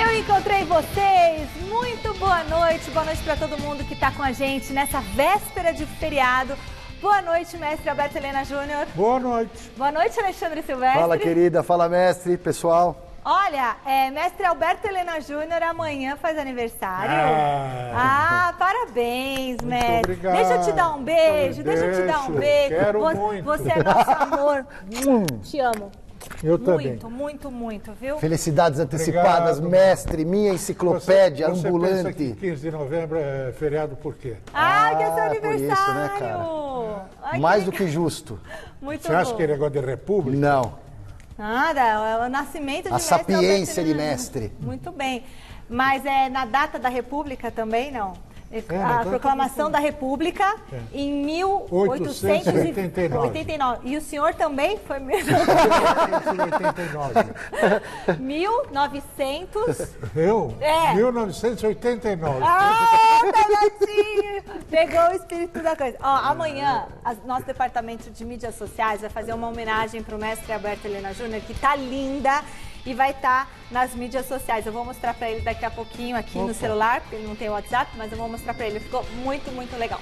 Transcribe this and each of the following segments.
Eu encontrei vocês, muito boa noite para todo mundo que está com a gente nessa véspera de feriado. Boa noite, mestre Alberto Helena Júnior. Boa noite. Boa noite, Alexandre Silvestre. Fala, querida. Fala, mestre, pessoal. Olha, mestre Alberto Helena Júnior amanhã faz aniversário. Parabéns, muito mestre. Obrigado. Deixa eu te dar um beijo, Quero muito. Você é nosso amor. Te amo. Eu também. Muito, viu? Felicidades antecipadas, Obrigado, mestre, minha enciclopédia você ambulante. Pensa que 15 de novembro é feriado por quê? Que é seu aniversário. Por isso, né, cara? Mais do que justo. Muito Você bom. acha que é negócio de república? Não. Nada, é o nascimento de A mestre sapiência Alberto de mestre. Muito bem. Mas é na data da República também, não? A proclamação da República em 1889. E o senhor também foi mesmo? 1900. Eu? 1989. Pedacinho! Pegou o espírito da coisa. Amanhã, nosso departamento de mídias sociais vai fazer uma homenagem para o mestre Alberto Helena Júnior, que tá linda. E vai estar nas mídias sociais. Eu vou mostrar para ele daqui a pouquinho aqui no celular, porque ele não tem WhatsApp, mas eu vou mostrar para ele. Ficou muito legal.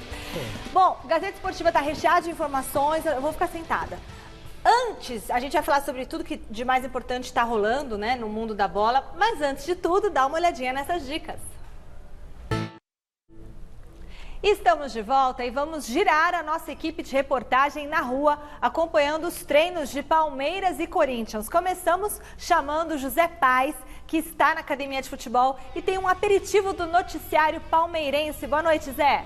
Bom, Gazeta Esportiva está recheada de informações, eu vou ficar sentada. Antes, a gente vai falar sobre tudo que de mais importante está rolando, né, no mundo da bola, mas antes de tudo, dá uma olhadinha nessas dicas. Estamos de volta e vamos girar a nossa equipe de reportagem na rua, acompanhando os treinos de Palmeiras e Corinthians. Começamos chamando José Paes, que está na academia de futebol e tem um aperitivo do noticiário palmeirense. Boa noite, Zé.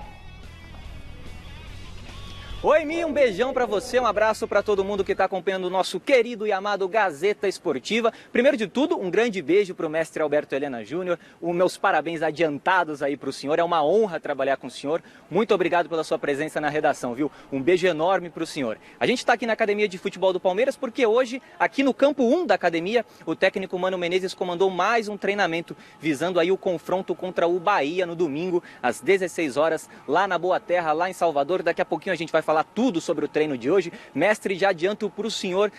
Oi, Mi, um beijão pra você, um abraço pra todo mundo que tá acompanhando o nosso querido e amado Gazeta Esportiva. Primeiro de tudo, um grande beijo pro mestre Alberto Helena Júnior, os meus parabéns adiantados aí pro senhor, é uma honra trabalhar com o senhor. Muito obrigado pela sua presença na redação, viu? Um beijo enorme pro senhor. A gente tá aqui na Academia de Futebol do Palmeiras porque hoje, aqui no campo 1 da academia, o técnico Mano Menezes comandou mais um treinamento, visando aí o confronto contra o Bahia no domingo, às 16 horas, lá na Boa Terra, lá em Salvador. Daqui a pouquinho a gente vai falar tudo sobre o treino de hoje. Mestre, já adianto para o senhor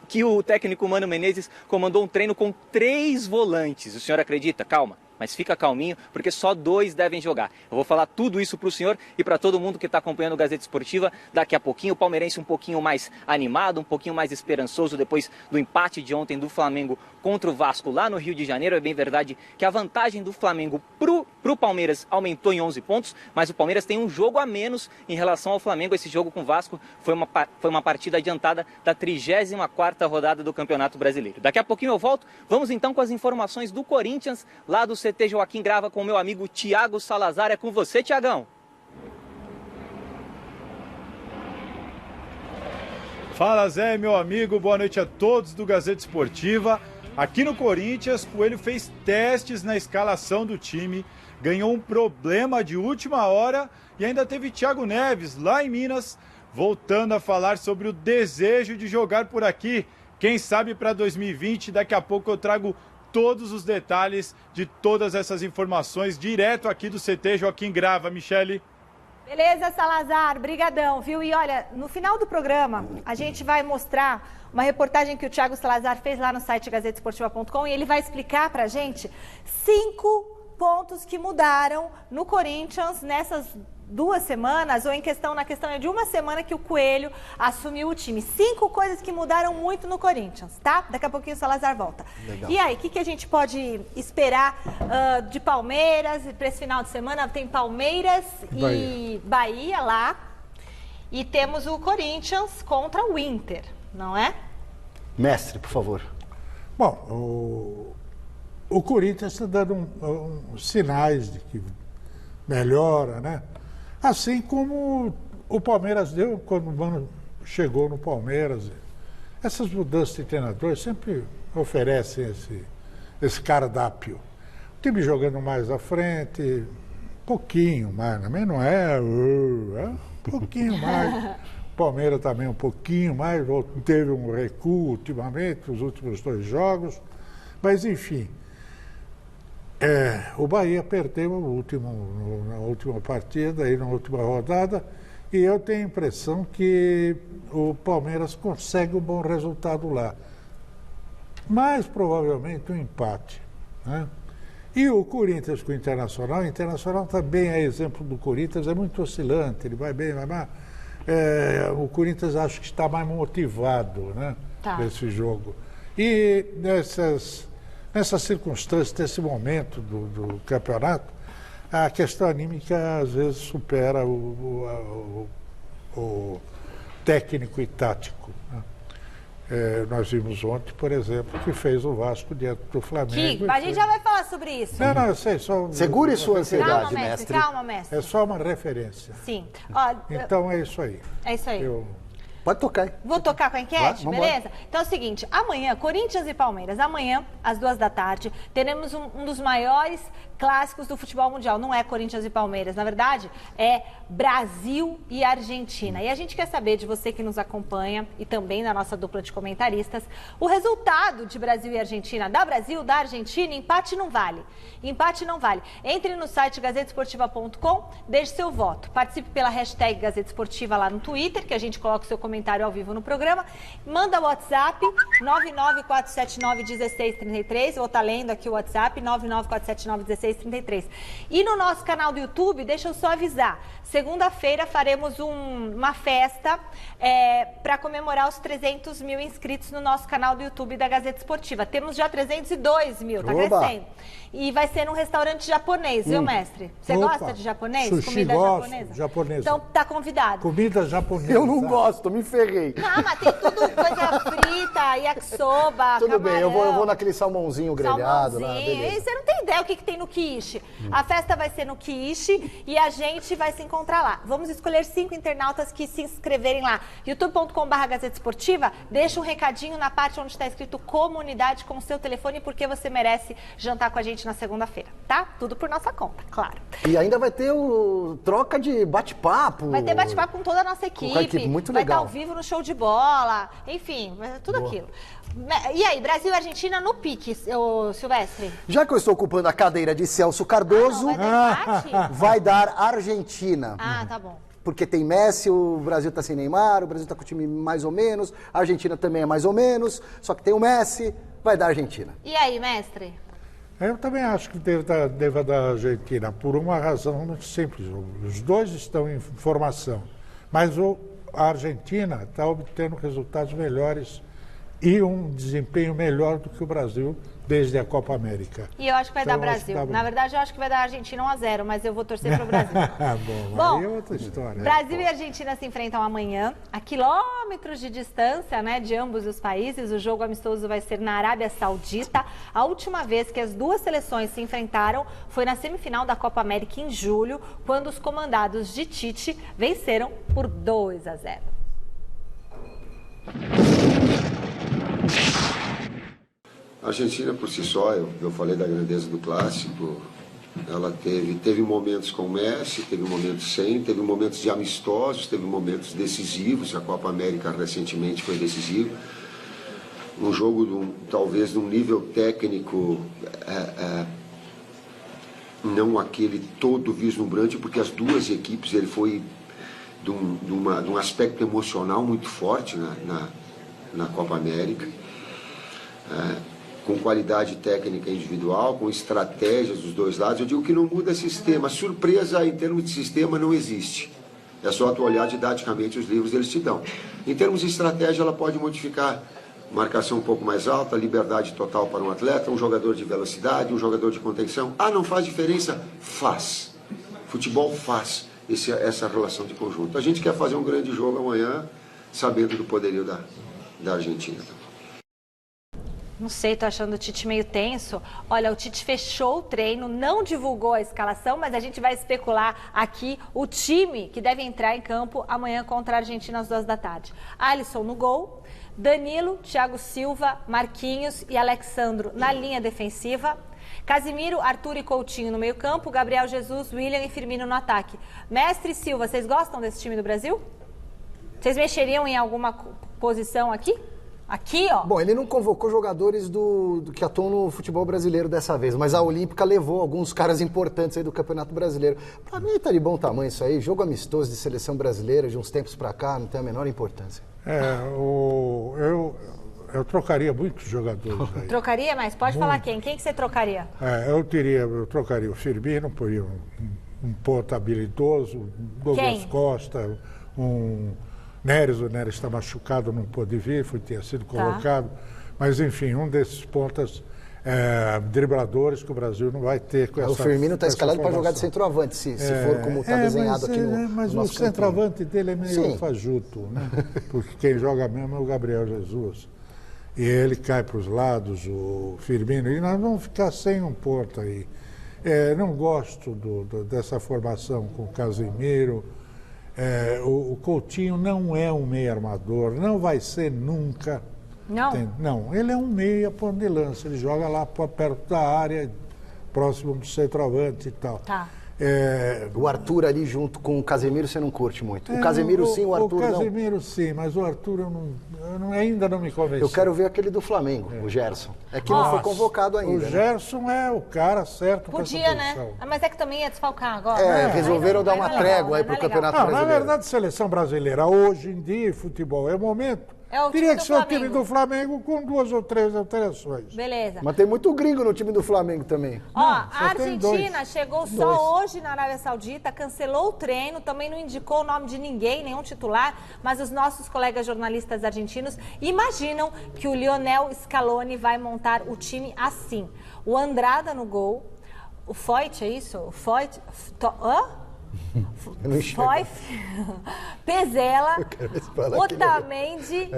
que o técnico Mano Menezes comandou um treino com 3 volantes. O senhor acredita? Calma. Mas fica calminho, porque só 2 devem jogar. Eu vou falar tudo isso para o senhor e para todo mundo que está acompanhando o Gazeta Esportiva. Daqui a pouquinho, o palmeirense um pouquinho mais animado, um pouquinho mais esperançoso depois do empate de ontem do Flamengo contra o Vasco lá no Rio de Janeiro. É bem verdade que a vantagem do Flamengo pro Palmeiras aumentou em 11 pontos, mas o Palmeiras tem um jogo a menos em relação ao Flamengo. Esse jogo com o Vasco foi uma partida adiantada da 34ª rodada do Campeonato Brasileiro. Daqui a pouquinho eu volto. Vamos então com as informações do Corinthians, lá do CT Joaquim Grava, com o meu amigo Thiago Salazar. É com você, Thiagão. Fala, Zé, meu amigo, boa noite a todos do Gazeta Esportiva. Aqui no Corinthians, Coelho fez testes na escalação do time, ganhou um problema de última hora e ainda teve Thiago Neves, lá em Minas, voltando a falar sobre o desejo de jogar por aqui. Quem sabe para 2020, daqui a pouco eu trago todos os detalhes de todas essas informações direto aqui do CT Joaquim Grava. Michele. Beleza, Salazar, brigadão, viu? E olha, no final do programa, a gente vai mostrar uma reportagem que o Thiago Salazar fez lá no site gazetesportiva.com e ele vai explicar pra gente 5 pontos que mudaram no Corinthians nessas 2 semanas, ou na questão de uma semana que o Coelho assumiu o time. 5 coisas que mudaram muito no Corinthians, tá? Daqui a pouquinho o Salazar volta. Legal. E aí, o que a gente pode esperar de Palmeiras para esse final de semana? Tem Palmeiras e Bahia lá. E temos o Corinthians contra o Inter, não é? Mestre, por favor. Bom, o Corinthians está dando sinais de que melhora, né? Assim como o Palmeiras deu quando o Mano chegou no Palmeiras. Essas mudanças de treinadores sempre oferecem esse cardápio. O time jogando mais à frente, pouquinho mais, também não é um pouquinho mais. O Palmeiras também um pouquinho mais, teve um recuo ultimamente, nos últimos 2 jogos. Mas, enfim, o Bahia perdeu na última partida, aí na última rodada, e eu tenho a impressão que o Palmeiras consegue um bom resultado lá. Mas, provavelmente, um empate, né? E o Corinthians com o Internacional também é exemplo do Corinthians, é muito oscilante, ele vai bem, vai mal. O Corinthians acho que está mais motivado, né, nesse jogo. E nessas circunstâncias, nesse momento do campeonato, a questão anímica às vezes supera o técnico e tático, né? Nós vimos ontem, por exemplo, que fez o Vasco diante do Flamengo. A gente já vai falar sobre isso. Não, eu sei, só... Segure sua ansiedade, mestre. Calma, mestre. É só uma referência. Sim. Então é isso aí. É isso aí. Pode tocar. Vou tocar com a enquete, Vai, beleza? Então é o seguinte, amanhã, Corinthians e Palmeiras, amanhã, às 14h, teremos um dos maiores clássicos do futebol mundial. Não é Corinthians e Palmeiras, na verdade, é Brasil e Argentina. E a gente quer saber de você que nos acompanha e também da nossa dupla de comentaristas, o resultado de Brasil e Argentina, da Brasil, da Argentina, empate não vale. Empate não vale. Entre no site gazetesportiva.com, deixe seu voto. Participe pela hashtag Gazeta Esportiva lá no Twitter, que a gente coloca o seu comentário ao vivo no programa. Manda o WhatsApp 994791633. Vou estar lendo aqui o WhatsApp 994791633. E no nosso canal do YouTube, deixa eu só avisar. Segunda-feira faremos uma festa para comemorar os 300 mil inscritos no nosso canal do YouTube da Gazeta Esportiva. Temos já 302 mil, tá crescendo. E vai ser num restaurante japonês, viu, mestre? Você gosta de japonês? Sushi, comida japonesa? Japonesa. Então tá convidado. Comida japonesa. Eu não gosto, me ferrei. Não, mas tem tudo, coisa frita, yakisoba, Tudo camarão, bem, eu vou naquele salmãozinho grelhado lá, beleza. E você não tem ideia o que tem no quiche. A festa vai ser no quiche e a gente vai se encontrar lá. Vamos escolher 5 internautas que se inscreverem lá. youtube.com/Gazeta Esportiva, deixa um recadinho na parte onde está escrito comunidade com o seu telefone, porque você merece jantar com a gente na segunda-feira, tá? Tudo por nossa conta, claro. E ainda vai ter o troca de bate-papo. Vai ter bate-papo com toda a nossa equipe. Muito vai legal. estar ao vivo no show de bola, enfim, tudo aquilo. E aí, Brasil e Argentina no pique, Silvestre? Já que eu estou ocupando a cadeira de Celso Cardoso, Vai ter empate? vai dar Argentina. Ah, tá bom. Porque tem Messi, o Brasil tá sem Neymar, o Brasil tá com o time mais ou menos, a Argentina também é mais ou menos, só que tem o Messi, vai dar Argentina. E aí, mestre? Eu também acho que deva da Argentina, por uma razão muito simples. Os dois estão em formação, mas a Argentina está obtendo resultados melhores e um desempenho melhor do que o Brasil desde a Copa América. E eu acho que vai dar Então, acho que Brasil. tá bom. Na verdade, eu acho que vai dar Argentina 1-0, mas eu vou torcer pro Brasil. Bom, aí é outra história. Brasil e Argentina se enfrentam amanhã, a quilômetros de distância, né, de ambos os países. O jogo amistoso vai ser na Arábia Saudita. A última vez que as duas seleções se enfrentaram foi na semifinal da Copa América em julho, quando os comandados de Tite venceram por 2-0. A Argentina, por si só, eu falei da grandeza do clássico, ela teve momentos com o Messi, teve momentos sem, teve momentos de amistosos, teve momentos decisivos, a Copa América recentemente foi decisiva. Um jogo, talvez, de um nível técnico, não aquele todo vislumbrante, porque as duas equipes, ele foi de um aspecto emocional muito forte na Copa América. Com qualidade técnica individual, com estratégias dos dois lados. Eu digo que não muda sistema. Surpresa em termos de sistema não existe. É só tu olhar didaticamente os livros, eles te dão. Em termos de estratégia, ela pode modificar marcação um pouco mais alta, liberdade total para um atleta, um jogador de velocidade, um jogador de contenção. Ah, não faz diferença? Faz. Futebol faz essa relação de conjunto. A gente quer fazer um grande jogo amanhã, sabendo do poderio da Argentina. Não sei, tô achando o Tite meio tenso. Olha, o Tite fechou o treino, não divulgou a escalação, mas a gente vai especular aqui o time que deve entrar em campo amanhã contra a Argentina às 14h. Alisson no gol, Danilo, Thiago Silva, Marquinhos e Alexandro na linha defensiva, Casimiro, Arthur e Coutinho no meio campo, Gabriel Jesus, William e Firmino no ataque. Mestre Silva, vocês gostam desse time do Brasil? Vocês mexeriam em alguma posição aqui? Aqui, ó. Bom, ele não convocou jogadores do que atuam no futebol brasileiro dessa vez, mas a Olímpica levou alguns caras importantes aí do Campeonato Brasileiro. Pra mim tá de bom tamanho isso aí, jogo amistoso de seleção brasileira de uns tempos pra cá, não tem a menor importância. eu trocaria muitos jogadores aí. Trocaria, mas pode falar quem? Quem que você trocaria? Eu trocaria o Firmino, poria um ponta habilidoso, Douglas Costa, um Neres. O Neres está machucado, não pôde vir, tinha sido colocado. Mas, enfim, um desses pontas dribladores que o Brasil não vai ter com essa. O Firmino está escalado para jogar de centroavante, se for como está desenhado aqui no Mas nosso o centroavante dele é meio fajuto, né? Porque quem joga mesmo é o Gabriel Jesus. E ele cai para os lados, o Firmino, e nós vamos ficar sem um ponta aí. Não gosto dessa formação com o Casemiro. O Coutinho não é um meia armador, não vai ser nunca. Não? Não, ele é um meia ponta de lança, ele joga lá perto da área, próximo do centroavante e tal. Tá. O Arthur ali junto com o Casemiro você não curte muito. O Casemiro sim, o Arthur não. O Casemiro sim, mas o Arthur ainda não me convenceu. Eu quero ver aquele do Flamengo, o Gerson. É que não foi convocado ainda. O Gerson é o cara certo para essa Podia, posição. né? Mas é que também ia desfalcar agora. Resolveram dar uma trégua aí pro Campeonato Brasileiro. Na verdade, seleção brasileira, hoje em dia, futebol é o momento. Teria que ser o time do Flamengo com 2 ou 3 alterações. Beleza. Mas tem muito gringo no time do Flamengo também. A Argentina chegou só hoje na Arábia Saudita, cancelou o treino, também não indicou o nome de ninguém, nenhum titular, mas os nossos colegas jornalistas argentinos imaginam que o Lionel Scaloni vai montar o time assim. O Andrada no gol, o Foyt, é isso? O Foyt... Pezela, Otamendi,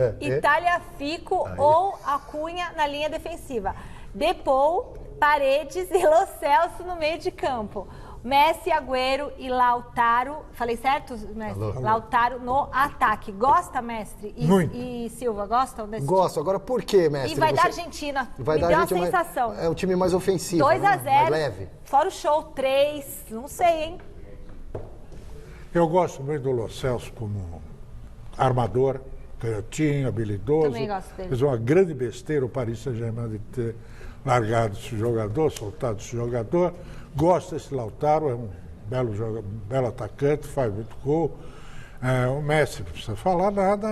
Tagliafico ou Acunha na linha defensiva. Depou, Paredes e Lo Celso no meio de campo. Messi, Agüero e Lautaro. Falei certo, mestre? Alô. Lautaro no ataque. Gosta, mestre? E Silva, gostam desse Gosto. time? Agora por quê, mestre? E vai dar Argentina. Vai Me dar deu Argentina, uma sensação. É um time mais ofensivo. 2-0. Mais leve. Fora o show, 3. Não sei, hein? Eu gosto muito do Lo Celso como armador, canhotinho, habilidoso. Também gosto dele. Fez uma grande besteira o Paris Saint-Germain de ter largado esse jogador, soltado esse jogador. Gosto desse Lautaro, é um belo atacante, faz muito gol. O Messi não precisa falar nada,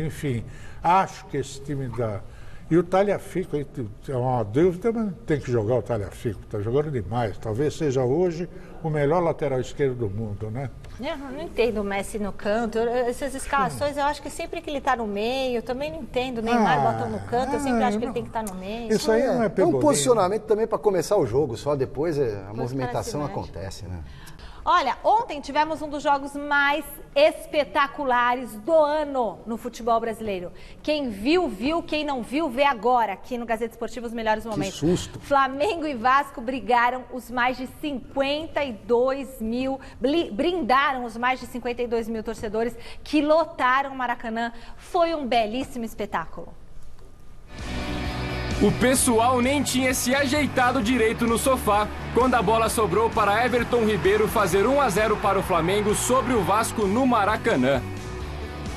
enfim. Acho que esse time da... E o Tagliafico, é uma dúvida, mas tem que jogar o Tagliafico, está jogando demais. Talvez seja hoje o melhor lateral esquerdo do mundo, né? Eu não entendo o Messi no canto. Essas escalações, eu acho que sempre que ele está no meio, eu também não entendo. O Neymar botam no canto, eu sempre acho que ele tem que estar no meio. Isso aí não é É pebolinho. um posicionamento também para começar o jogo, só depois a movimentação acontece, né? Olha, ontem tivemos um dos jogos mais espetaculares do ano no futebol brasileiro. Quem viu, viu. Quem não viu, vê agora, aqui no Gazeta Esportiva, os melhores momentos. Que susto! Flamengo e Vasco brigaram os mais de 52 mil, brindaram os mais de 52 mil torcedores que lotaram o Maracanã. Foi um belíssimo espetáculo. O pessoal nem tinha se ajeitado direito no sofá quando a bola sobrou para Everton Ribeiro fazer 1-0 para o Flamengo sobre o Vasco no Maracanã.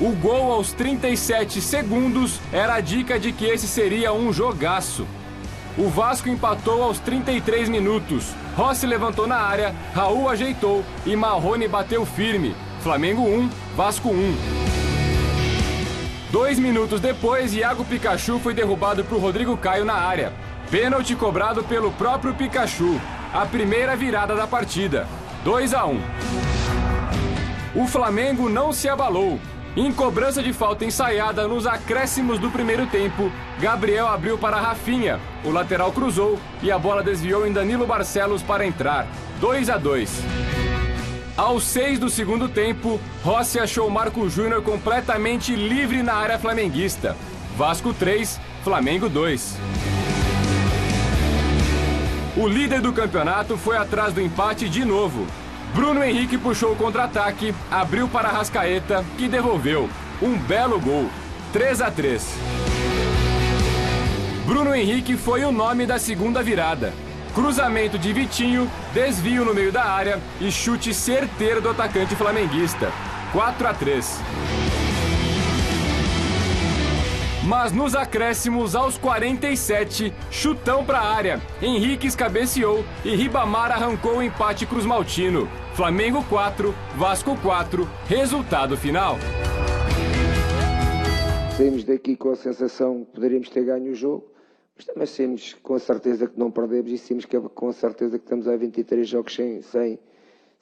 O gol aos 37 segundos era a dica de que esse seria um jogaço. O Vasco empatou aos 33 minutos. Rossi levantou na área, Raul ajeitou e Marrone bateu firme. Flamengo 1, Vasco 1. 2 minutos depois, Iago Pikachu foi derrubado por Rodrigo Caio na área. Pênalti cobrado pelo próprio Pikachu. A primeira virada da partida. 2-1. O Flamengo não se abalou. Em cobrança de falta ensaiada nos acréscimos do primeiro tempo, Gabriel abriu para Rafinha. O lateral cruzou e a bola desviou em Danilo Barcelos para entrar. 2-2. Aos 6 do segundo tempo, Rossi achou Marco Júnior completamente livre na área flamenguista. Vasco 3, Flamengo 2. O líder do campeonato foi atrás do empate de novo. Bruno Henrique puxou o contra-ataque, abriu para Arrascaeta, que devolveu. Um belo gol. 3-3. Bruno Henrique foi o nome da segunda virada. Cruzamento de Vitinho, desvio no meio da área e chute certeiro do atacante flamenguista. 4-3. Mas nos acréscimos, aos 47, chutão para a área. Henrique cabeceou e Ribamar arrancou o empate cruzmaltino. Flamengo 4, Vasco 4, resultado final. Saímos daqui com a sensação que poderíamos ter ganho o jogo, mas também saímos com a certeza que não perdemos e saímos com a certeza que estamos há 23 jogos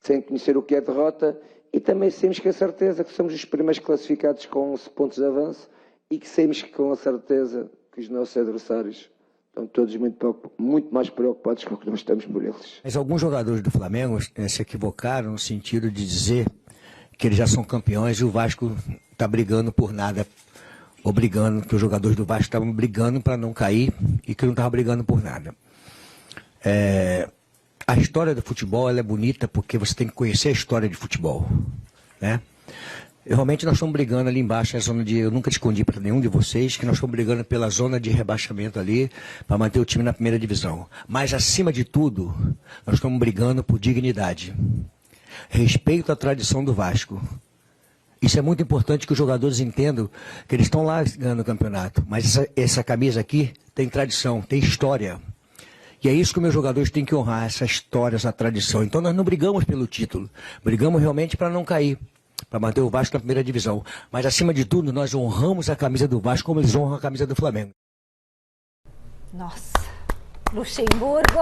sem conhecer o que é derrota, e também saímos com a certeza que somos os primeiros classificados com 11 pontos de avanço e que saímos com a certeza que os nossos adversários estão todos muito mais preocupados com o que nós estamos por eles. Mas alguns jogadores do Flamengo se equivocaram no sentido de dizer que eles já são campeões e o Vasco está brigando por nada, obrigando, que os jogadores do Vasco estavam brigando para não cair e que não estavam brigando por nada. A história do futebol ela é bonita porque você tem que conhecer a história de futebol, né? Realmente nós estamos brigando ali embaixo, na zona de... Eu nunca escondi para nenhum de vocês que nós estamos brigando pela zona de rebaixamento ali para manter o time na primeira divisão. Mas, acima de tudo, nós estamos brigando por dignidade. Respeito à tradição do Vasco. Isso é muito importante que os jogadores entendam que eles estão lá ganhando o campeonato. Mas essa camisa aqui tem tradição, tem história. E é isso que os meus jogadores têm que honrar, essa história, essa tradição. Então nós não brigamos pelo título. Brigamos realmente para não cair, para manter o Vasco na primeira divisão. Mas, acima de tudo, nós honramos a camisa do Vasco como eles honram a camisa do Flamengo. Nossa, Luxemburgo!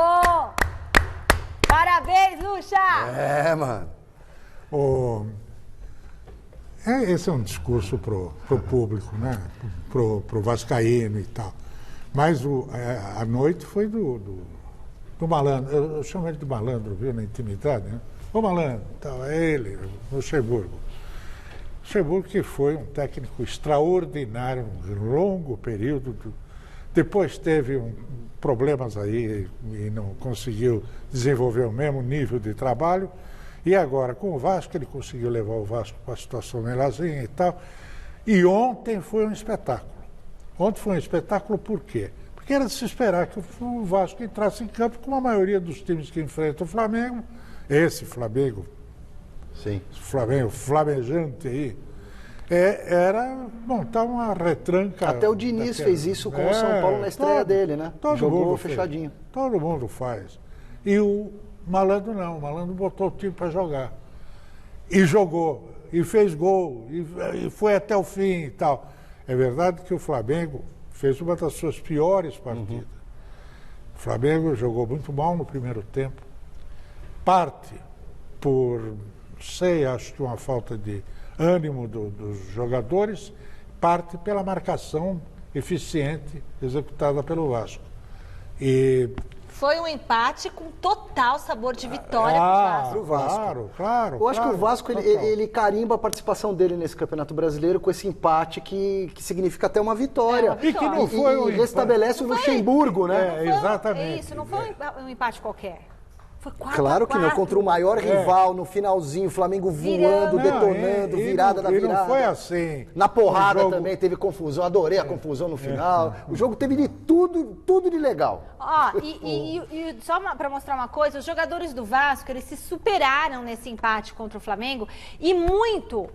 Parabéns, Luxa! Mano. Esse é um discurso pro público, né? Pro vascaíno e tal. Mas a noite foi do malandro. Eu chamo ele de malandro, viu, na intimidade, né? O malandro, então, é ele, o Luxemburgo. Luxemburgo que foi um técnico extraordinário, um longo período. Depois teve problemas aí e não conseguiu desenvolver o mesmo nível de trabalho. E agora, com o Vasco, ele conseguiu levar o Vasco para a situação melhorzinha e tal. E ontem foi um espetáculo. Ontem foi um espetáculo por quê? Porque era de se esperar que o Vasco entrasse em campo com a maioria dos times que enfrentam o Flamengo. Esse Flamengo, sim, Flamengo flamejante aí, era montar uma retranca. Até o Diniz fez isso com o São Paulo na estreia dele, né? Jogou fechadinho. Todo mundo faz. E o Malandro não, o Malandro botou o time para jogar. E jogou, e fez gol, e foi até o fim e tal. É verdade que o Flamengo fez uma das suas piores partidas. O Flamengo jogou muito mal no primeiro tempo. Parte por, acho que uma falta de ânimo dos jogadores, parte pela marcação eficiente executada pelo Vasco. E foi um empate com total sabor de vitória pro Vasco. Claro. Eu acho que o Vasco, ele carimba a participação dele nesse Campeonato Brasileiro com esse empate que significa até uma vitória. E que não foi um empate. Restabelece o Luxemburgo, né? Exatamente. Isso, não foi um empate qualquer. Foi 4-4. Claro que não, contra o maior rival no finalzinho, o Flamengo voando, detonando, virada da virada. Não foi assim. Na porrada também teve confusão, adorei a confusão no final. O jogo teve de tudo de legal. E só para mostrar uma coisa, os jogadores do Vasco, eles se superaram nesse empate contra o Flamengo e muito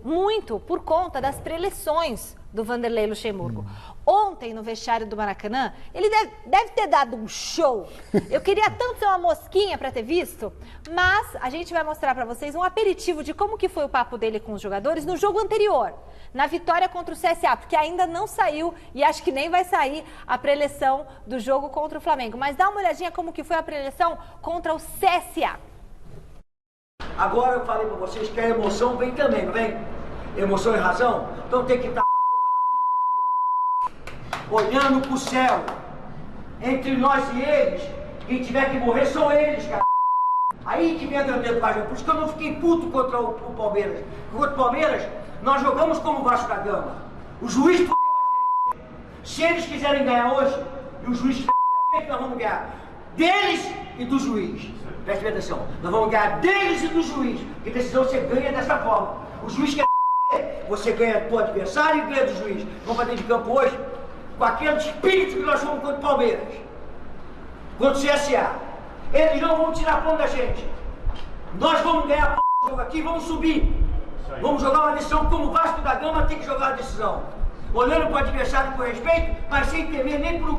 por conta das preleções do Vanderlei Luxemburgo. Ontem, no vestiário do Maracanã, ele deve ter dado um show. Eu queria tanto ser uma mosquinha para ter visto, mas a gente vai mostrar para vocês um aperitivo de como que foi o papo dele com os jogadores no jogo anterior, na vitória contra o CSA, porque ainda não saiu e acho que nem vai sair a preleção do jogo contra o Flamengo. Mas dá uma olhadinha como que foi a preleção contra o CSA. Agora eu falei para vocês que a emoção vem também, não vem? Emoção e razão? Então tem que estar olhando pro céu. Entre nós e eles, quem tiver que morrer são eles, cara. Aí que vem a grandeza do Vasco. Por isso que eu não fiquei puto contra o Palmeiras. Contra o Palmeiras, nós jogamos como o Vasco da Gama. O juiz fodeu a gente. Se eles quiserem ganhar hoje, e o juiz fodeu a gente, nós vamos ganhar deles e do juiz. Preste atenção. Nós vamos ganhar deles e do juiz. Porque decisão você ganha dessa forma. O juiz quer você ganha do adversário e ganha do juiz. Vamos fazer de campo hoje com aquele espírito que nós fomos contra o Palmeiras, contra o CSA. Eles não vão tirar a ponta da gente. Nós vamos ganhar o jogo aqui, vamos subir. Vamos jogar uma decisão como o Vasco da Gama tem que jogar a decisão. Olhando para o adversário com respeito, mas sem temer nem pro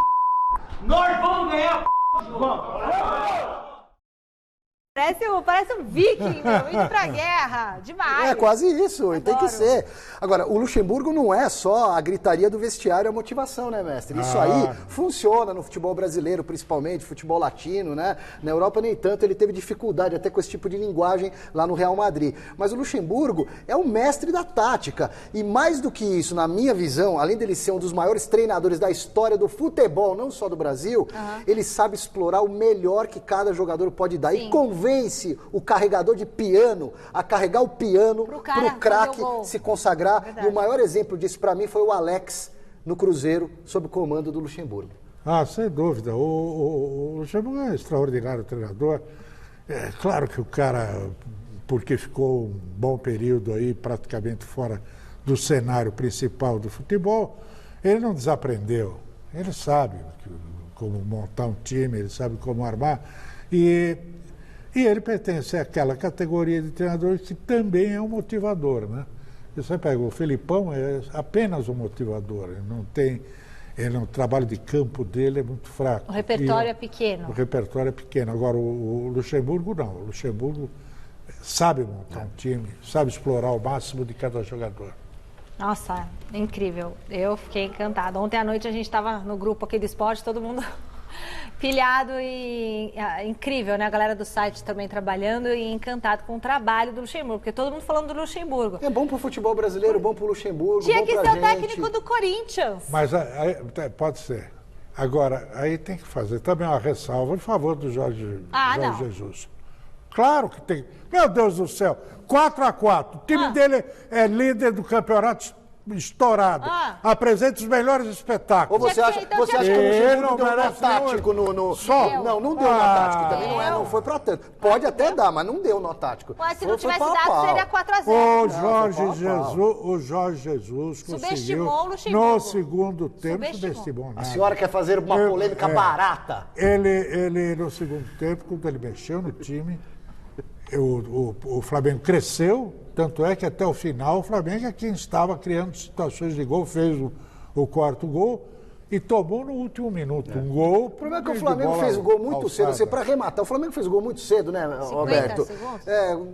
Nós vamos ganhar o jogo. Parece um viking, meu, indo pra guerra. Demais. É quase isso, Adoro. tem que ser. Agora, o Luxemburgo não é só a gritaria do vestiário e a motivação, né, mestre? Isso aí funciona no futebol brasileiro, principalmente, futebol latino, né? Na Europa nem tanto, ele teve dificuldade até com esse tipo de linguagem lá no Real Madrid. Mas o Luxemburgo é o mestre da tática. E mais do que isso, na minha visão, além dele ser um dos maiores treinadores da história do futebol, não só do Brasil, ele sabe explorar o melhor que cada jogador pode dar. Sim. E convence o carregador de piano a carregar o piano pro craque se consagrar. E o maior exemplo disso para mim foi o Alex no Cruzeiro, sob o comando do Luxemburgo. Sem dúvida. O Luxemburgo é um extraordinário treinador. É claro que o cara, porque ficou um bom período aí praticamente fora do cenário principal do futebol, ele não desaprendeu. Ele sabe como montar um time, ele sabe como armar. E ele pertence àquela categoria de treinadores que também é um motivador, né? Você pega o Felipão, é apenas um motivador, o trabalho de campo dele é muito fraco. O repertório é pequeno. O repertório é pequeno. Agora, o Luxemburgo não. O Luxemburgo sabe montar um time, sabe explorar o máximo de cada jogador. Nossa, incrível. Eu fiquei encantada. Ontem à noite a gente estava no grupo aqui do esporte, todo mundo pilhado e incrível, né? A galera do site também trabalhando e encantado com o trabalho do Luxemburgo, porque todo mundo falando do Luxemburgo. É bom pro futebol brasileiro, bom pro Luxemburgo, Tinha bom que pra ser o gente. técnico do Corinthians. Mas pode ser. Agora, aí tem que fazer também uma ressalva em favor do Jorge Jesus. Claro que tem. Meu Deus do céu, 4-4. O time dele é líder do campeonato estourado. Apresenta os melhores espetáculos. Ou você acha que o Luxemburgo deu um nó tático no... Só? Não deu nó tático também, não foi pra tanto. Pode até dar, mas não deu nó tático. Mas se não tivesse dado, seria 4-0. O Jorge Jesus conseguiu, o Luxemburgo. no segundo tempo, subestimou nada. A senhora quer fazer uma polêmica barata. Ele, no segundo tempo, quando ele mexeu no time, o Flamengo cresceu, tanto é que até o final o Flamengo é quem estava criando situações de gol, fez o quarto gol e tomou no último minuto um gol. O problema é que o Flamengo fez o gol muito cedo, assim, para arrematar. O Flamengo fez o gol muito cedo, né, Roberto?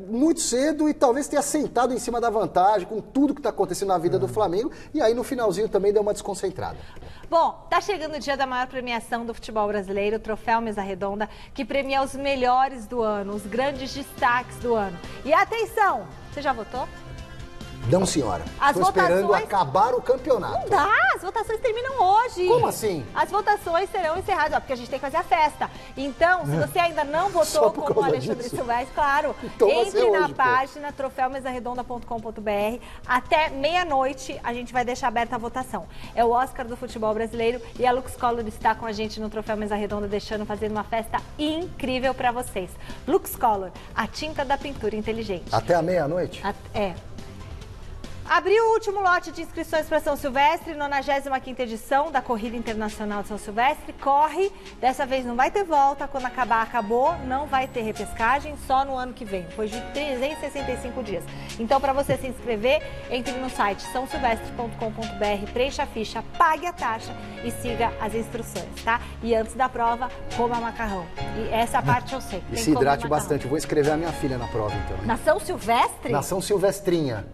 Muito cedo e talvez tenha sentado em cima da vantagem com tudo que está acontecendo na vida do Flamengo e aí no finalzinho também deu uma desconcentrada. Bom, tá chegando o dia da maior premiação do futebol brasileiro, o Troféu Mesa Redonda, que premia os melhores do ano, os grandes destaques do ano. E atenção, você já votou? Não, senhora. Estou esperando acabar o campeonato. Não dá, as votações terminam hoje. Como assim? As votações serão encerradas, porque a gente tem que fazer a festa. Então, se você ainda não votou como o Alexandre Silvestre, claro, então entre na página troféumesarredonda.com.br. Até meia-noite a gente vai deixar aberta a votação. É o Oscar do futebol brasileiro e a Lux Color está com a gente no Troféu Mesa Redonda, fazendo uma festa incrível para vocês. Lux Color, a tinta da pintura inteligente. Até a meia-noite? Abriu o último lote de inscrições para São Silvestre, 95ª edição da Corrida Internacional de São Silvestre. Corre, dessa vez não vai ter volta, quando acabar, acabou, não vai ter repescagem, só no ano que vem, depois de 365 dias. Então, para você se inscrever, entre no site sãosilvestre.com.br, preencha a ficha, pague a taxa e siga as instruções, tá? E antes da prova, coma macarrão. E essa parte eu sei. E se hidrate bastante. Eu vou inscrever a minha filha na prova, então. Na São Silvestre? Na São Silvestrinha.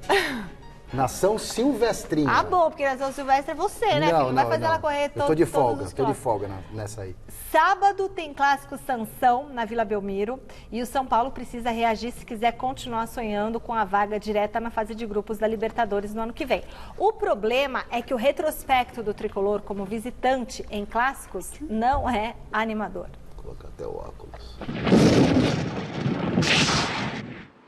Nação Silvestrinha. Ah, bom, porque Nação Silvestre é você, né? Não vai fazer ela correr Eu tô de folga nessa aí. Sábado tem clássico Sansão na Vila Belmiro e o São Paulo precisa reagir se quiser continuar sonhando com a vaga direta na fase de grupos da Libertadores no ano que vem. O problema é que o retrospecto do tricolor como visitante em clássicos não é animador. Vou colocar até o óculos.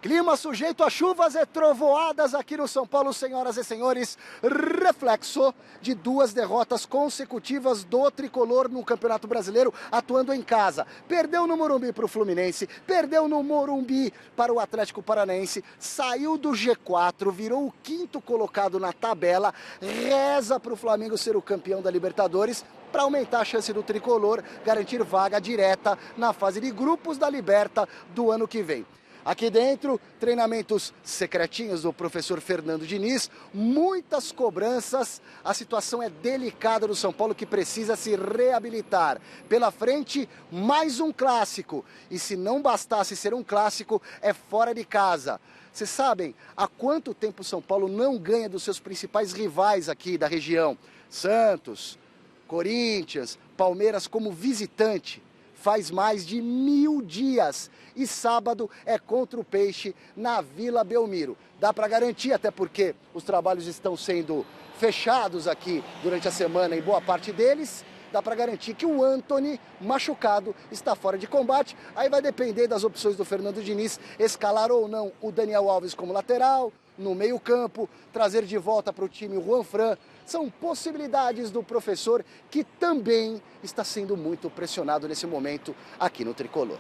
Clima sujeito a chuvas e trovoadas aqui no São Paulo, senhoras e senhores. Reflexo de 2 derrotas consecutivas do tricolor no Campeonato Brasileiro, atuando em casa. Perdeu no Morumbi para o Fluminense, perdeu no Morumbi para o Atlético Paranaense, saiu do G4, virou o 5º colocado na tabela, reza para o Flamengo ser o campeão da Libertadores, para aumentar a chance do tricolor garantir vaga direta na fase de grupos da Liberta do ano que vem. Aqui dentro, treinamentos secretinhos do professor Fernando Diniz, muitas cobranças, a situação é delicada do São Paulo que precisa se reabilitar. Pela frente, mais um clássico, e se não bastasse ser um clássico, é fora de casa. Vocês sabem há quanto tempo o São Paulo não ganha dos seus principais rivais aqui da região? Santos, Corinthians, Palmeiras como visitante. Faz mais de 1000 dias e sábado é contra o Peixe na Vila Belmiro. Dá para garantir, até porque os trabalhos estão sendo fechados aqui durante a semana em boa parte deles. Dá para garantir que o Antony, machucado, está fora de combate. Aí vai depender das opções do Fernando Diniz, escalar ou não o Daniel Alves como lateral, no meio-campo, trazer de volta para o time o Juan Fran. São possibilidades do professor que também está sendo muito pressionado nesse momento aqui no Tricolor.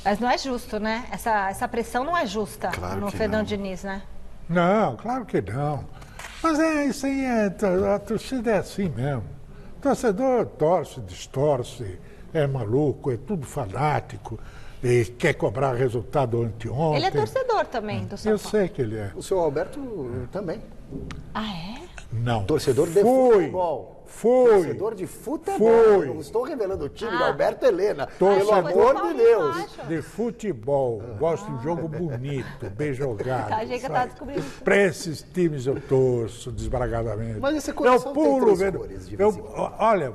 Mas não é justo, né? Essa pressão não é justa no Fernando Diniz, né? Não, claro que não. Mas isso aí, a torcida é assim mesmo. O torcedor torce, distorce, é maluco, é tudo fanático. E quer cobrar resultado anteontem. Ele é torcedor também do São Paulo. Eu sei que ele é. O seu Alberto também. Ah, é? Não. Torcedor de futebol. Torcedor de futebol. Não estou revelando o time do Alberto Helena. Pelo amor de Deus. De futebol. Gosto de jogo bonito, bem jogado. Achei que eu estava descobrindo. Para esses times eu torço desbragadamente. Mas esse coração tem três cores, de vez em quando. Olha,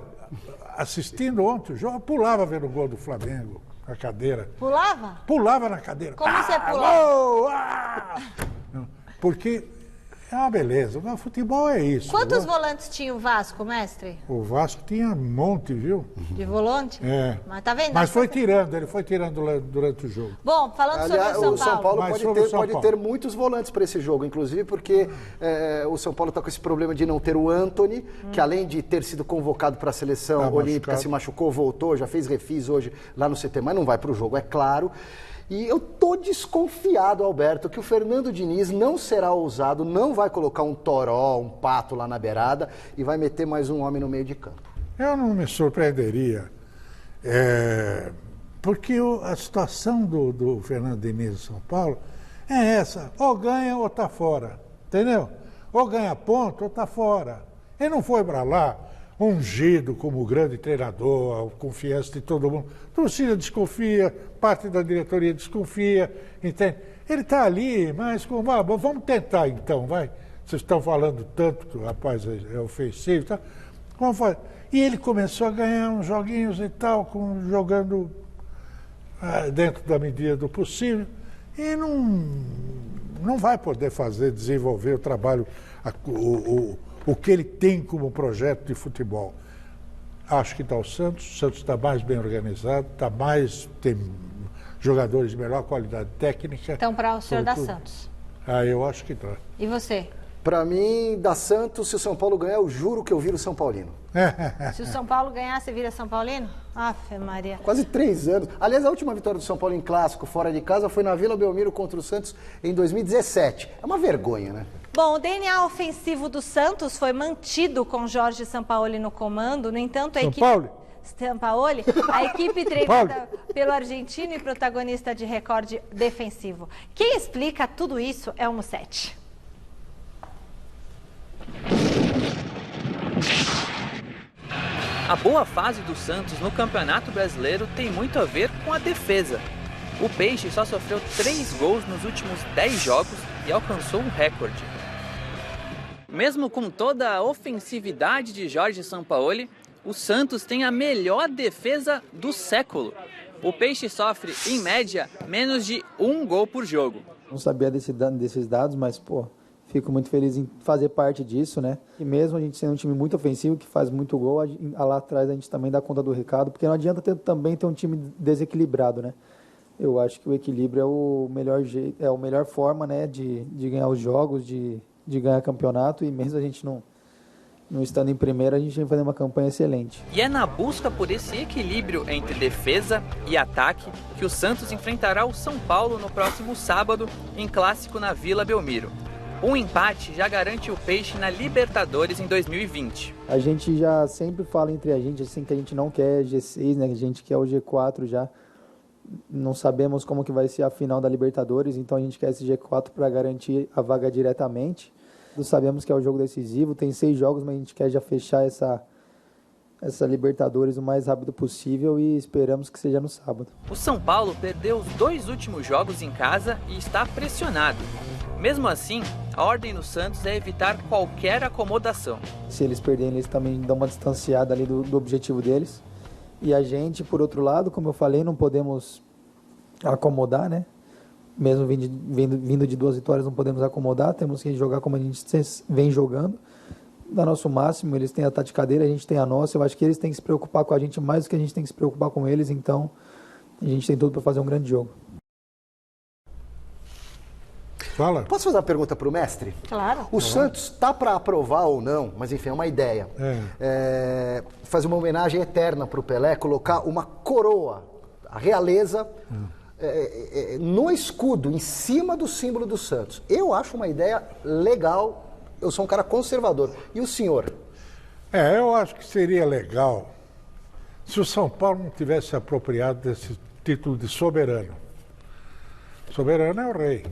assistindo ontem o jogo, eu pulava vendo o gol do Flamengo. Na cadeira. Pulava? Pulava na cadeira. Como você pulava? Porque é uma beleza. O futebol é isso. Quantos volantes tinha o Vasco, mestre? O Vasco tinha um monte, viu? De volante? É. Mas tá vendo? Mas foi tirando, ele foi tirando durante o jogo. Bom, falando Aliás, sobre o São Paulo. Pode ter muitos volantes para esse jogo, inclusive porque o São Paulo está com esse problema de não ter o Antony, que além de ter sido convocado para a seleção olímpica, se machucou, voltou, já fez refis hoje lá no CT, mas não vai para o jogo, é claro. E eu tô desconfiado, Alberto, que o Fernando Diniz não será ousado, não vai colocar um Toró, um Pato lá na beirada e vai meter mais um homem no meio de campo. Eu não me surpreenderia, porque a situação do Fernando Diniz em São Paulo é essa, ou ganha ou tá fora, entendeu? Ou ganha ponto ou tá fora. Ele não foi para lá ungido como grande treinador, a confiança de todo mundo. A torcida desconfia, parte da diretoria desconfia, entende? Ele está ali, mas vamos tentar então, vai. Vocês estão falando tanto que o rapaz é ofensivo, tá? Vamos fazer. E ele começou a ganhar uns joguinhos e tal, jogando dentro da medida do possível, e não vai poder desenvolver o trabalho, o que ele tem como projeto de futebol. Acho que está o Santos está mais bem organizado, tem jogadores de melhor qualidade técnica. Então, para o senhor da Santos. Eu acho que está. E você? Para mim, da Santos, se o São Paulo ganhar, eu juro que eu viro São Paulino. Se o São Paulo ganhar, você vira São Paulino? Afe Maria. Quase 3 anos. Aliás, a última vitória do São Paulo em clássico, fora de casa, foi na Vila Belmiro contra o Santos em 2017. É uma vergonha, né? Bom, o DNA ofensivo do Santos foi mantido com Jorge Sampaoli no comando. No entanto, a equipe treinada pelo argentino e protagonista de recorde defensivo. Quem explica tudo isso é o Musetti. A boa fase do Santos no Campeonato Brasileiro tem muito a ver com a defesa. O Peixe só sofreu 3 gols nos últimos 10 jogos e alcançou um recorde. Mesmo com toda a ofensividade de Jorge Sampaoli, o Santos tem a melhor defesa do século. O Peixe sofre, em média, menos de 1 gol por jogo. Não sabia desses dados, mas, fico muito feliz em fazer parte disso, né? E mesmo a gente sendo um time muito ofensivo, que faz muito gol, lá atrás a gente também dá conta do recado, porque não adianta também ter um time desequilibrado, né? Eu acho que o equilíbrio é o melhor jeito, é a melhor forma, né, de ganhar os jogos, de ganhar campeonato, e mesmo a gente não estando em primeira, a gente vai fazer uma campanha excelente. E é na busca por esse equilíbrio entre defesa e ataque que o Santos enfrentará o São Paulo no próximo sábado, em clássico na Vila Belmiro. Um empate já garante o Peixe na Libertadores em 2020. A gente já sempre fala entre a gente assim que a gente não quer G6, né? A gente quer o G4 já. Não sabemos como que vai ser a final da Libertadores, então a gente quer esse G4 para garantir a vaga diretamente. Sabemos que é o jogo decisivo, tem 6 jogos, mas a gente quer já fechar essa Libertadores o mais rápido possível e esperamos que seja no sábado. O São Paulo perdeu os 2 últimos jogos em casa e está pressionado. Mesmo assim, a ordem do Santos é evitar qualquer acomodação. Se eles perderem, eles também dão uma distanciada ali do objetivo deles. E a gente, por outro lado, como eu falei, não podemos acomodar, né? Mesmo vindo de 2 vitórias, não podemos acomodar, temos que jogar como a gente vem jogando, dar nosso máximo. Eles têm a tática dele, a gente tem a nossa. Eu acho que eles têm que se preocupar com a gente mais do que a gente tem que se preocupar com eles, então a gente tem tudo para fazer um grande jogo. Fala. Posso fazer uma pergunta para o mestre? Claro. O Santos está para aprovar ou não, mas enfim, é uma ideia. Fazer uma homenagem eterna para o Pelé, colocar uma coroa, a realeza, no escudo, em cima do símbolo do Santos. Eu acho uma ideia legal, eu sou um cara conservador. E o senhor? Eu acho que seria legal se o São Paulo não tivesse se apropriado desse título de soberano. Soberano é o rei.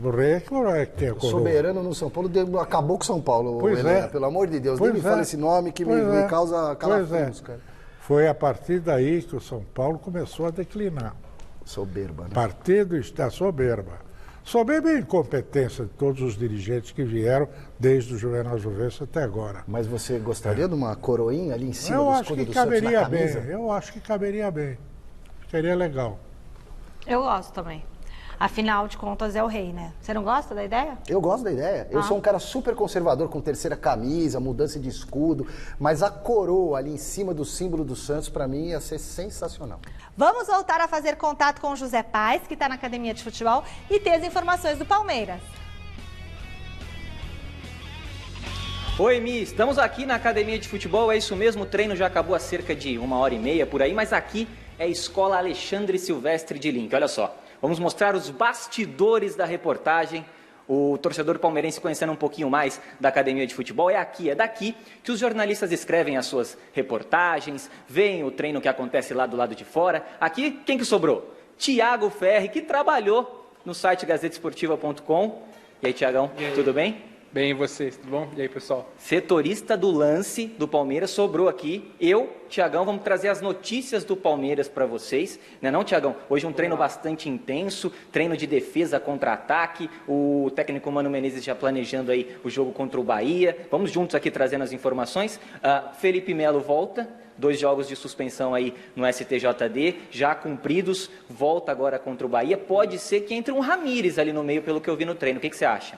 O rei é que tem a coroa. Soberano no São Paulo acabou com São Paulo. Pois Helena, pelo amor de Deus, nem me fala esse nome que me causa calafrios, cara. Foi a partir daí que o São Paulo começou a declinar. Soberba, né? Partido está soberba. Soberba é a incompetência de todos os dirigentes que vieram desde o Juvenal Juvencio até agora. Mas você gostaria de uma coroinha ali em cima do escudo do Santos na caberia camisa? bem. Eu acho que caberia bem. Seria legal. Eu gosto também. Afinal de contas, é o rei, né? Você não gosta da ideia? Eu gosto da ideia. Eu sou um cara super conservador, com terceira camisa, mudança de escudo, mas a coroa ali em cima do símbolo do Santos, para mim, ia ser sensacional. Vamos voltar a fazer contato com o José Paes, que está na Academia de Futebol, e ter as informações do Palmeiras. Oi, Mi, estamos aqui na Academia de Futebol, é isso mesmo, o treino já acabou há cerca de 1h30 por aí, mas aqui é a Escola Alexandre Silvestre de Link, olha só. Vamos mostrar os bastidores da reportagem, o torcedor palmeirense conhecendo um pouquinho mais da Academia de Futebol. É daqui que os jornalistas escrevem as suas reportagens, veem o treino que acontece lá do lado de fora. Aqui, quem que sobrou? Thiago Ferri, que trabalhou no site gazetesportiva.com. E aí, Thiagão, tudo bem? Bem, e vocês, tudo bom? E aí, pessoal? Setorista do lance do Palmeiras sobrou aqui. Eu, Thiagão, vamos trazer as notícias do Palmeiras para vocês. Não, Thiagão? Hoje um treino bastante intenso, treino de defesa contra ataque. O técnico Mano Menezes já planejando aí o jogo contra o Bahia. Vamos juntos aqui trazendo as informações. Felipe Melo volta. 2 jogos de suspensão aí no STJD, já cumpridos. Volta agora contra o Bahia. Pode ser que entre um Ramírez ali no meio, pelo que eu vi no treino. O que você acha?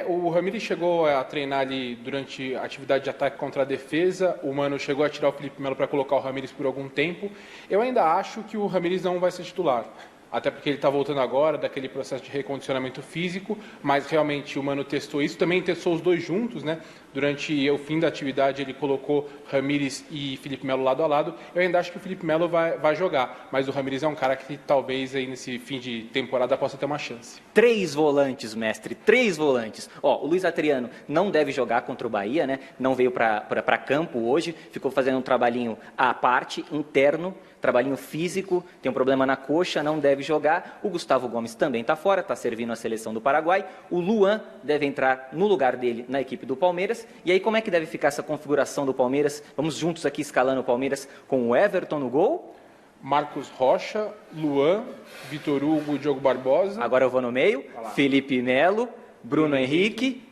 O Ramírez chegou a treinar ali durante a atividade de ataque contra a defesa, o Mano chegou a tirar o Felipe Melo para colocar o Ramírez por algum tempo. Eu ainda acho que o Ramírez não vai ser titular, até porque ele está voltando agora daquele processo de recondicionamento físico, mas realmente o Mano testou isso, também testou os 2 juntos, né? Durante o fim da atividade ele colocou Ramírez e Felipe Melo lado a lado. Eu ainda acho que o Felipe Melo vai jogar, mas o Ramírez é um cara que talvez aí nesse fim de temporada possa ter uma chance. 3 volantes, mestre, 3 volantes. O Luiz Adriano não deve jogar contra o Bahia, né? Não veio para campo hoje, ficou fazendo um trabalhinho à parte, interno, trabalhinho físico, tem um problema na coxa, não deve jogar. O Gustavo Gomes também está fora, está servindo a seleção do Paraguai. O Luan deve entrar no lugar dele na equipe do Palmeiras. E aí, como é que deve ficar essa configuração do Palmeiras? Vamos juntos aqui escalando o Palmeiras com o Everton no gol. Marcos Rocha, Luan, Vitor Hugo, Diogo Barbosa. Agora eu vou no meio. Felipe Melo, Bruno Henrique.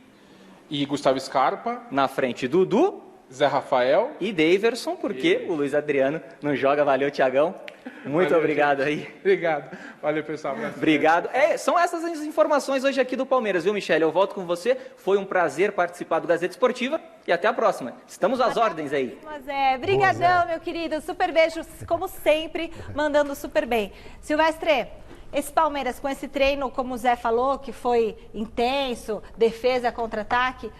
E Gustavo Scarpa. Na frente, Dudu. Zé Rafael. E Daverson, porque o Luiz Adriano não joga. Valeu, Thiagão. Muito obrigado aí. Obrigado. Valeu, pessoal. Obrigado. São essas as informações hoje aqui do Palmeiras, viu, Michele? Eu volto com você. Foi um prazer participar do Gazeta Esportiva e até a próxima. Estamos às ordens aí. Brigadão, meu querido. Super beijo, como sempre, mandando super bem. Silvestre, esse Palmeiras com esse treino, como o Zé falou, que foi intenso, defesa, contra-ataque,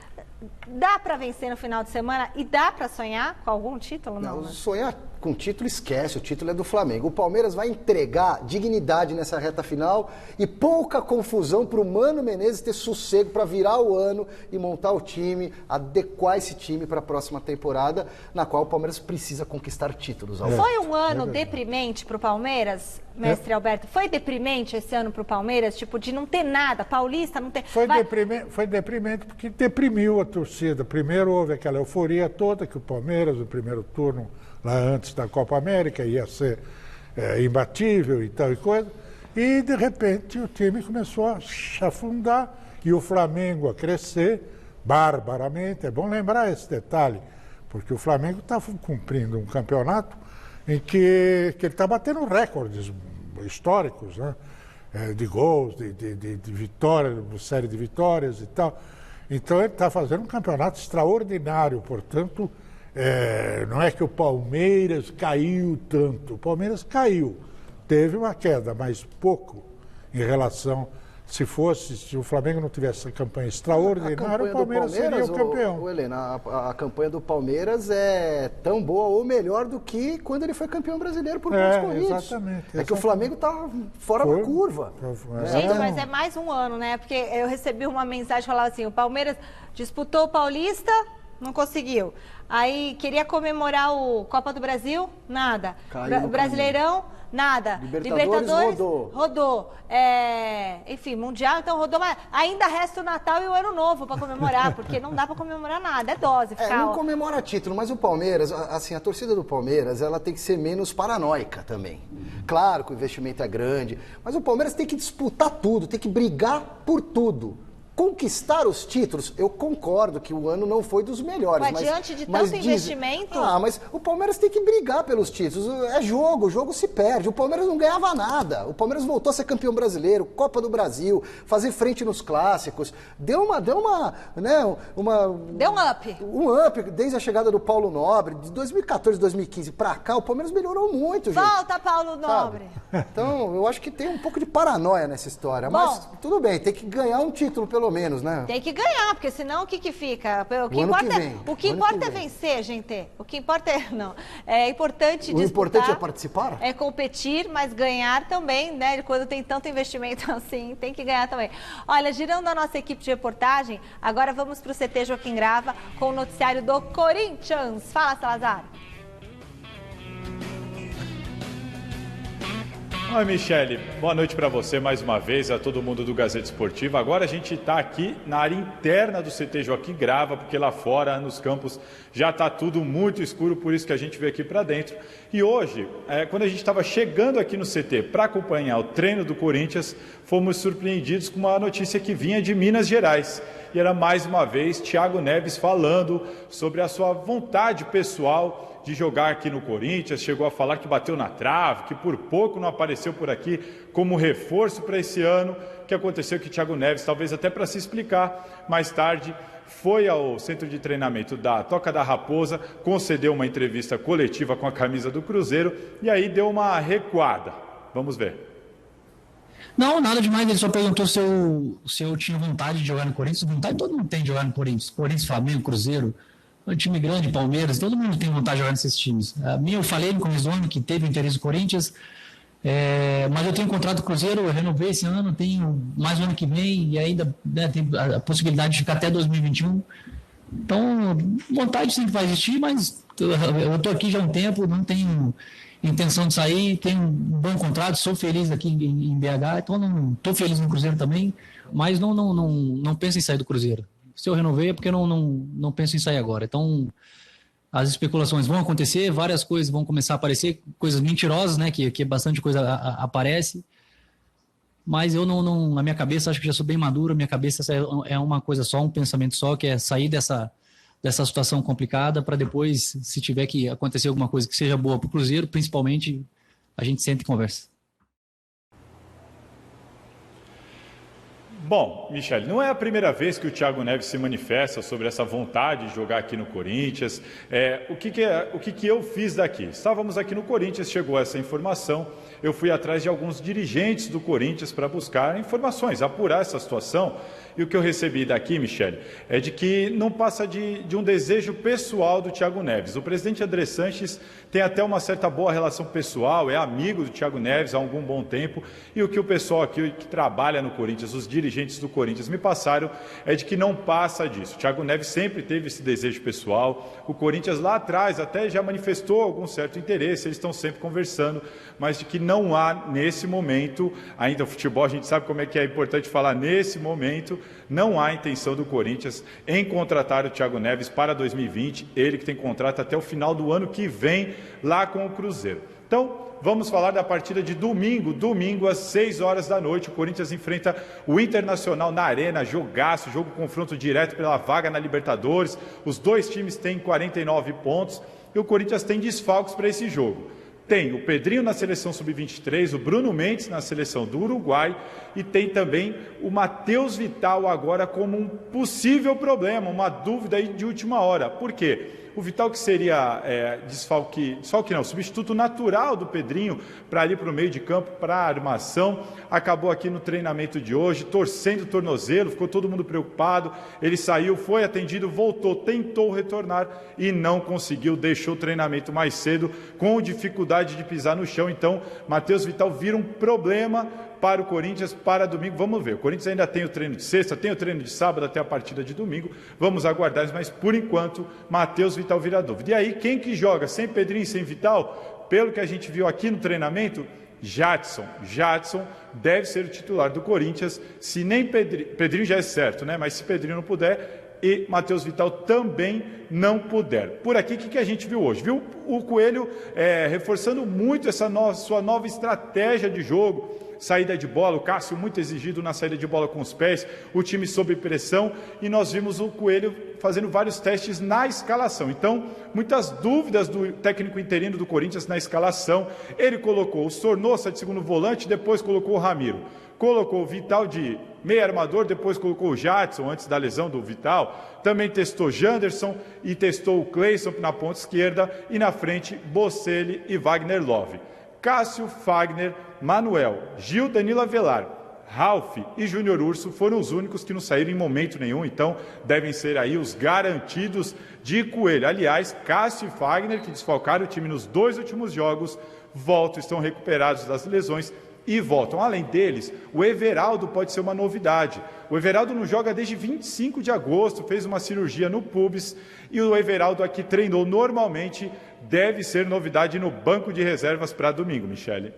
dá para vencer no final de semana e dá para sonhar com algum título? Não, sonhar com título esquece, o título é do Flamengo. O Palmeiras vai entregar dignidade nessa reta final e pouca confusão para o Mano Menezes ter sossego para virar o ano e montar o time, adequar esse time para a próxima temporada, na qual o Palmeiras precisa conquistar títulos. Foi um ano deprimente para o Palmeiras, mestre Alberto? Foi deprimente esse ano para o Palmeiras? Tipo, de não ter nada, Paulista não ter... Foi deprimente porque deprimiu a torcida. Primeiro houve aquela euforia toda que o Palmeiras, no primeiro turno, lá antes da Copa América, ia ser imbatível e tal e coisa. E, de repente, o time começou a afundar e o Flamengo a crescer barbaramente. É bom lembrar esse detalhe, porque o Flamengo está cumprindo um campeonato em que ele está batendo recordes históricos, né? De gols, de vitórias, série de vitórias e tal. Então ele está fazendo um campeonato extraordinário, portanto, não é que o Palmeiras caiu tanto. O Palmeiras caiu, teve uma queda, mas pouco em relação... Se o Flamengo não tivesse essa campanha extraordinária, o Palmeiras seria o campeão. Helena, a campanha do Palmeiras é tão boa ou melhor do que quando ele foi campeão brasileiro por pontos corridos. Exatamente. Que o Flamengo está fora da curva. Gente, mas é mais um ano, né? Porque eu recebi uma mensagem que falava assim, o Palmeiras disputou o Paulista, não conseguiu. Aí queria comemorar o Copa do Brasil, nada. Brasileirão, nada. Libertadores rodou. Enfim, Mundial, então rodou, mas ainda resta o Natal e o Ano Novo para comemorar, porque não dá para comemorar nada, é dose. Não comemora título, mas o Palmeiras, assim, a torcida do Palmeiras, ela tem que ser menos paranoica também. Claro que o investimento é grande, mas o Palmeiras tem que disputar tudo, tem que brigar por tudo. Conquistar os títulos, eu concordo que o ano não foi dos melhores. Mas diante de tanto investimento... mas o Palmeiras tem que brigar pelos títulos. É jogo, o jogo se perde. O Palmeiras não ganhava nada. O Palmeiras voltou a ser campeão brasileiro, Copa do Brasil, fazer frente nos clássicos. Deu um up. Um up desde a chegada do Paulo Nobre. De 2014, 2015 pra cá, o Palmeiras melhorou muito, gente. Volta, Paulo Nobre. Sabe? Então, eu acho que tem um pouco de paranoia nessa história. Bom, mas tudo bem, tem que ganhar um título pelo menos, né? Tem que ganhar, porque senão o que fica? O que importa é vencer, gente. O que importa é importante disputar. O importante é participar? É competir, mas ganhar também, né? Quando tem tanto investimento assim, tem que ganhar também. Olha, girando a nossa equipe de reportagem, agora vamos para o CT Joaquim Grava com o noticiário do Corinthians. Fala, Salazar. Oi, Michele. Boa noite para você mais uma vez, a todo mundo do Gazeta Esportiva. Agora a gente está aqui na área interna do CT Joaquim Grava, porque lá fora, nos campos, já está tudo muito escuro, por isso que a gente veio aqui para dentro. E hoje, quando a gente estava chegando aqui no CT para acompanhar o treino do Corinthians, fomos surpreendidos com uma notícia que vinha de Minas Gerais. E era mais uma vez Thiago Neves falando sobre a sua vontade pessoal de jogar aqui no Corinthians. Chegou a falar que bateu na trave, que por pouco não apareceu por aqui como reforço para esse ano. O que aconteceu que Thiago Neves, talvez até para se explicar, mais tarde foi ao centro de treinamento da Toca da Raposa, concedeu uma entrevista coletiva com a camisa do Cruzeiro e aí deu uma recuada. Vamos ver. Não, nada demais, ele só perguntou se eu tinha vontade de jogar no Corinthians. Vontade todo mundo tem de jogar no Corinthians. Corinthians, Flamengo, Cruzeiro, um time grande, Palmeiras, todo mundo tem vontade de jogar nesses times. A minha, eu falei no começo do ano que teve o interesse do Corinthians, mas eu tenho contrato com o Cruzeiro, eu renovei esse ano, tenho mais um ano que vem e ainda tem a possibilidade de ficar até 2021. Então, vontade sempre vai existir, mas eu estou aqui já há um tempo, não tenho intenção de sair, tenho um bom contrato, sou feliz aqui em BH, então não estou feliz no Cruzeiro também, mas não penso em sair do Cruzeiro. Se eu renovei é porque eu não penso em sair agora. Então, as especulações vão acontecer, várias coisas vão começar a aparecer, coisas mentirosas, né, que bastante coisa aparece, mas eu na minha cabeça, acho que já sou bem maduro, minha cabeça é uma coisa só, um pensamento só, que é sair dessa situação complicada para depois, se tiver que acontecer alguma coisa que seja boa para o Cruzeiro, principalmente, a gente senta e conversa. Bom, Michele, não é a primeira vez que o Thiago Neves se manifesta sobre essa vontade de jogar aqui no Corinthians. O que eu fiz daqui? Estávamos aqui no Corinthians, chegou essa informação, eu fui atrás de alguns dirigentes do Corinthians para buscar informações, apurar essa situação. E o que eu recebi daqui, Michele, é de que não passa de um desejo pessoal do Thiago Neves. O presidente André Sanches tem até uma certa boa relação pessoal, é amigo do Thiago Neves há algum bom tempo. E o que o pessoal aqui que trabalha no Corinthians, os dirigentes do Corinthians me passaram, é de que não passa disso. O Thiago Neves sempre teve esse desejo pessoal. O Corinthians lá atrás até já manifestou algum certo interesse, eles estão sempre conversando, mas de que não há nesse momento, ainda o futebol a gente sabe como é que é importante falar nesse momento, não há intenção do Corinthians em contratar o Thiago Neves para 2020, ele que tem contrato até o final do ano que vem lá com o Cruzeiro. Então, vamos falar da partida de domingo às 6 horas da noite, o Corinthians enfrenta o Internacional na Arena, jogaço, jogo confronto direto pela vaga na Libertadores, os dois times têm 49 pontos e o Corinthians tem desfalques para esse jogo. Tem o Pedrinho na seleção sub-23, o Bruno Mendes na seleção do Uruguai e tem também o Matheus Vital agora como um possível problema, uma dúvida aí de última hora. Por quê? O Vital, que seria substituto natural do Pedrinho para ali para o meio de campo, para a armação, acabou aqui no treinamento de hoje, torcendo o tornozelo, ficou todo mundo preocupado, ele saiu, foi atendido, voltou, tentou retornar e não conseguiu, deixou o treinamento mais cedo, com dificuldade de pisar no chão. Então, Matheus Vital vira um problema para o Corinthians, para domingo. Vamos ver, o Corinthians ainda tem o treino de sexta, tem o treino de sábado até a partida de domingo, vamos aguardar, mas por enquanto Matheus Vital vira dúvida. E aí, quem que joga sem Pedrinho e sem Vital? Pelo que a gente viu aqui no treinamento, Jadson deve ser o titular do Corinthians, se nem Pedrinho já é certo, né? Mas se Pedrinho não puder e Matheus Vital também não puder. Por aqui, o que a gente viu hoje? Viu o Coelho reforçando muito essa sua nova estratégia de jogo, saída de bola, o Cássio muito exigido na saída de bola com os pés, o time sob pressão, e nós vimos o Coelho fazendo vários testes na escalação. Então, muitas dúvidas do técnico interino do Corinthians na escalação. Ele colocou o Sornosa de segundo volante, depois colocou o Ramiro. Colocou o Vital de meio armador, depois colocou o Jadson antes da lesão do Vital. Também testou Janderson e testou o Cleison na ponta esquerda e na frente Bocelli e Wagner Love. Cássio, Fagner, Manuel, Gil, Danilo Avelar, Ralf e Júnior Urso foram os únicos que não saíram em momento nenhum, então devem ser aí os garantidos de Coelho. Aliás, Cássio e Fagner, que desfalcaram o time nos 2 últimos jogos, voltam, estão recuperados das lesões e voltam. Além deles, o Everaldo pode ser uma novidade. O Everaldo não joga desde 25 de agosto, fez uma cirurgia no pubis e o Everaldo aqui treinou normalmente, deve ser novidade no banco de reservas para domingo, Michele.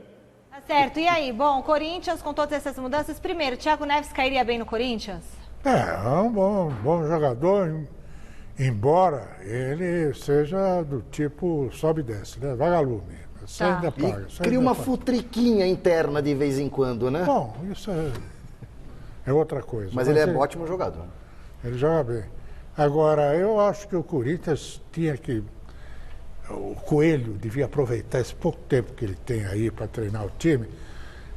Tá certo. E aí, bom, Corinthians com todas essas mudanças, primeiro, Thiago Neves cairia bem no Corinthians? É um bom jogador, embora ele seja do tipo sobe e desce, né? Vagalume. Você ainda paga. Cria uma futriquinha interna de vez em quando, né? Bom, isso é outra coisa. Mas ele é um ótimo jogador. Ele joga bem. Agora, eu acho que o Corinthians tinha que... O Coelho devia aproveitar esse pouco tempo que ele tem aí para treinar o time,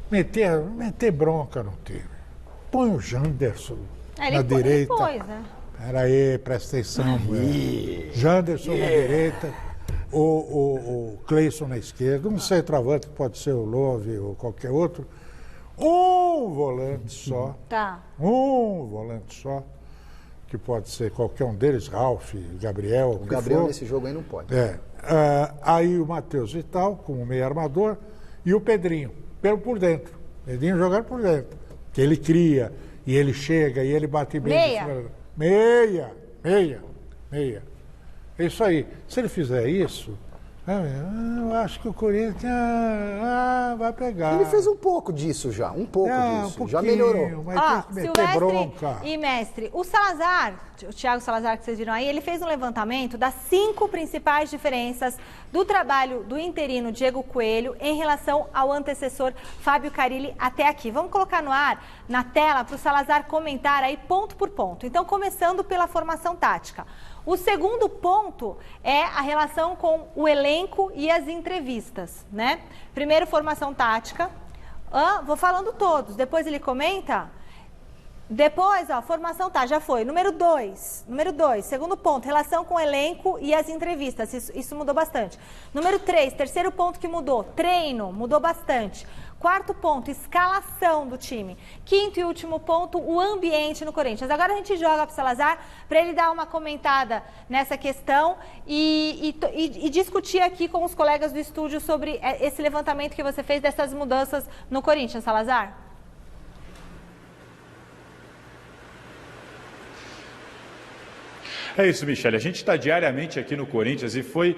meter bronca no time. Põe o Janderson na direita. Espera aí, presta atenção. Janderson na direita, o Cleison na esquerda, um centroavante que pode ser o Love ou qualquer outro. Um volante só. Um volante só. Que pode ser qualquer um deles, Ralf, Gabriel. O Gabriel nesse jogo aí não pode. Aí o Matheus Vital, como meio armador, e o Pedrinho, por dentro. Pedrinho jogando por dentro. Que ele cria, e ele chega, e ele bate bem. Meia. É isso aí. Se ele fizer isso, eu acho que o Corinthians vai pegar. Ele fez um pouco disso já, já melhorou. Mas tem que meter bronca. E mestre, o Salazar, o Thiago Salazar que vocês viram aí, ele fez um levantamento das 5 principais diferenças do trabalho do interino Diego Coelho em relação ao antecessor Fábio Carille até aqui. Vamos colocar no ar, na tela, para o Salazar comentar aí ponto por ponto. Então, começando pela formação tática. O segundo ponto é a relação com o elenco e as entrevistas, né? Primeiro, formação tática. Vou falando todos, depois ele comenta. Depois, ó, formação tá, já foi. Número 2, segundo ponto, relação com o elenco e as entrevistas, isso mudou bastante. Número 3, terceiro ponto que mudou, treino, mudou bastante. Quarto ponto, escalação do time. Quinto e último ponto, o ambiente no Corinthians. Agora a gente joga para o Salazar para ele dar uma comentada nessa questão e discutir aqui com os colegas do estúdio sobre esse levantamento que você fez dessas mudanças no Corinthians, Salazar. É isso, Michele. A gente está diariamente aqui no Corinthians e foi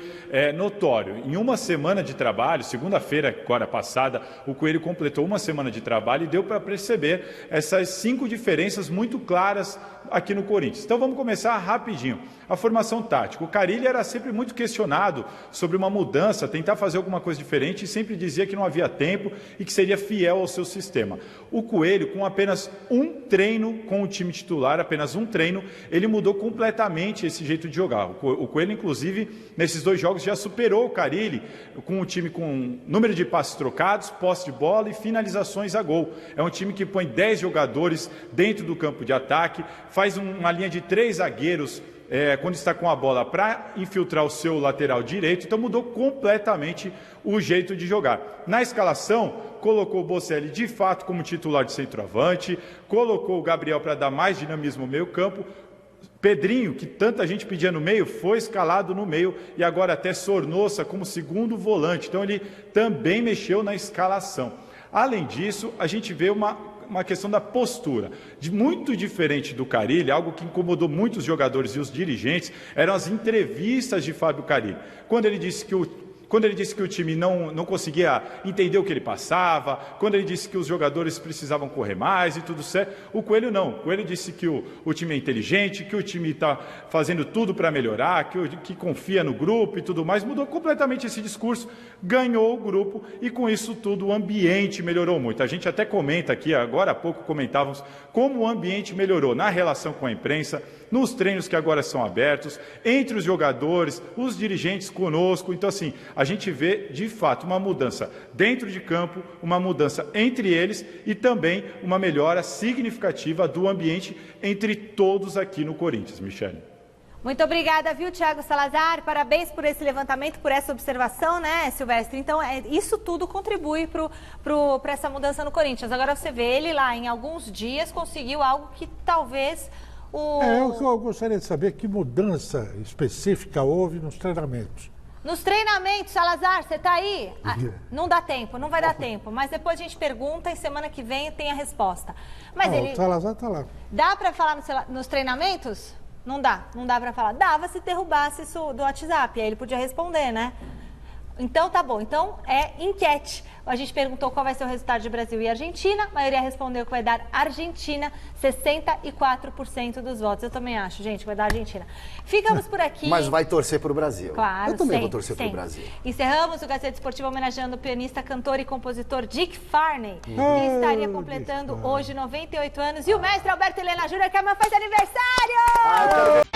notório. Em uma semana de trabalho, segunda-feira, agora passada, o Coelho completou uma semana de trabalho e deu para perceber essas 5 diferenças muito claras aqui no Corinthians. Então vamos começar rapidinho. A formação tática. O Carille era sempre muito questionado sobre uma mudança, tentar fazer alguma coisa diferente e sempre dizia que não havia tempo e que seria fiel ao seu sistema. O Coelho, com apenas um treino com o time titular, apenas um treino, ele mudou completamente esse jeito de jogar. O Coelho, inclusive, nesses 2 jogos já superou o Carille com o time com número de passes trocados, posse de bola e finalizações a gol. É um time que põe 10 jogadores dentro do campo de ataque, faz uma linha de 3 zagueiros quando está com a bola para infiltrar o seu lateral direito, então mudou completamente o jeito de jogar. Na escalação, colocou o Bocelli de fato como titular de centroavante, colocou o Gabriel para dar mais dinamismo no meio campo, Pedrinho, que tanta gente pedia no meio, foi escalado no meio e agora até Sornosa como segundo volante, então ele também mexeu na escalação. Além disso, a gente vê uma questão da postura. Muito diferente do Carille, algo que incomodou muitos jogadores e os dirigentes, eram as entrevistas de Fábio Carille. Quando ele disse que o time não conseguia entender o que ele passava, quando ele disse que os jogadores precisavam correr mais e tudo certo, o Coelho não. O Coelho disse que o time é inteligente, que o time está fazendo tudo para melhorar, que confia no grupo e tudo mais. Mudou completamente esse discurso, ganhou o grupo e com isso tudo o ambiente melhorou muito. A gente até comenta aqui, agora há pouco comentávamos como o ambiente melhorou na relação com a imprensa, nos treinos que agora são abertos, entre os jogadores, os dirigentes conosco. Então, assim, a gente vê, de fato, uma mudança dentro de campo, uma mudança entre eles e também uma melhora significativa do ambiente entre todos aqui no Corinthians, Michele. Muito obrigada, viu, Thiago Salazar? Parabéns por esse levantamento, por essa observação, né, Silvestre? Então, isso tudo contribui para essa mudança no Corinthians. Agora você vê, ele lá em alguns dias conseguiu algo que talvez... Eu gostaria de saber que mudança específica houve nos treinamentos. Nos treinamentos, Salazar, você está aí? Não dá tempo, não vai dar tempo. Mas depois a gente pergunta e semana que vem tem a resposta. Mas O Salazar está lá. Dá para falar nos treinamentos? Não dá para falar. Dava se derrubasse isso do WhatsApp, aí ele podia responder, né? Então tá bom, então é enquete. A gente perguntou qual vai ser o resultado de Brasil e Argentina, a maioria respondeu que vai dar Argentina, 64% dos votos. Eu também acho, gente, que vai dar Argentina. Ficamos por aqui. Mas vai torcer pro Brasil. Claro, eu também vou torcer pro Brasil. Encerramos o Gazeta Esportiva homenageando o pianista, cantor e compositor Dick Farney, que estaria completando hoje 98 anos, e o mestre Alberto Helena Júnior, que amanhã faz aniversário!